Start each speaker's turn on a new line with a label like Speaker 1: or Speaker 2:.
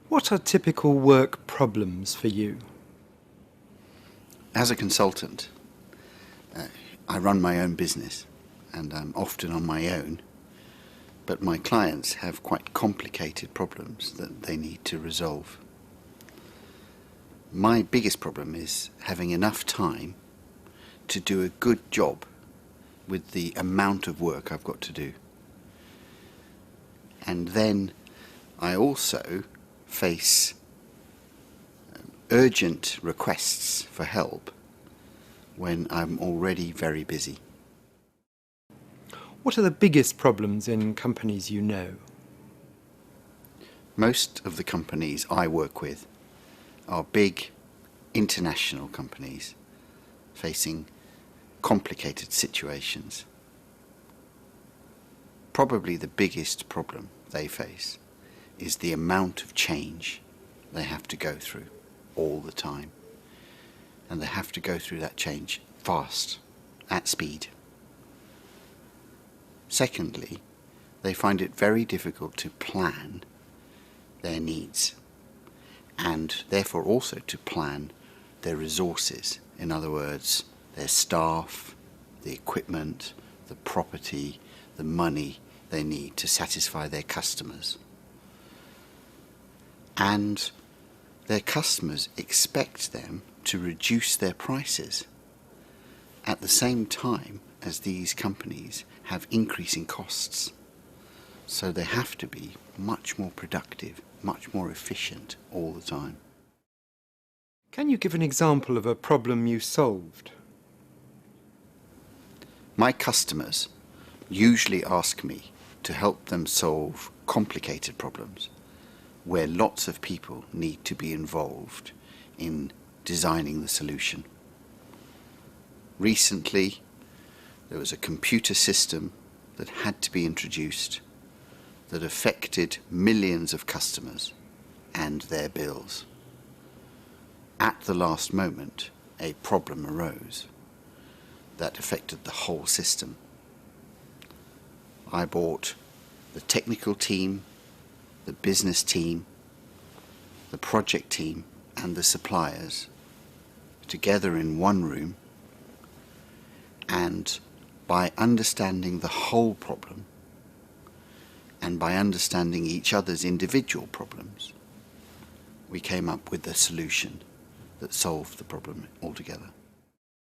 Speaker 1: What are typical work problems for you?
Speaker 2: As a consultant, I run my own business and I'm often on my own, but my clients have quite complicated problems that they need to resolve. My biggest problem is having enough time to do a good job with the amount of work I've got to do. And then I also face urgent requests for help when I'm already very busy.
Speaker 1: What are the biggest problems in companies you know?
Speaker 2: Most of the companies I work with are big international companies facing complicated situations. Probably the biggest problem they face is the amount of change they have to go through all the time. And they have to go through that change fast, at speed. Secondly, they find it very difficult to plan their needs and therefore also to plan their resources. In other words, their staff, the equipment, the property, the money they need to satisfy their customers. And their customers expect them to reduce their prices at the same time as these companies have increasing costs. So they have to be much more productive, much more efficient all the time.
Speaker 1: Can you give an example of a problem you solved?
Speaker 2: My customers usually ask me to help them solve complicated problems where lots of people need to be involved in designing the solution. Recently, there was a computer system that had to be introduced that affected millions of customers and their bills. At the last moment, a problem arose that affected the whole system. I brought the technical team, the business team, the project team, and the suppliers together in one room, and by understanding the whole problem and by understanding each other's individual problems, we came up with a solution that solved the problem altogether.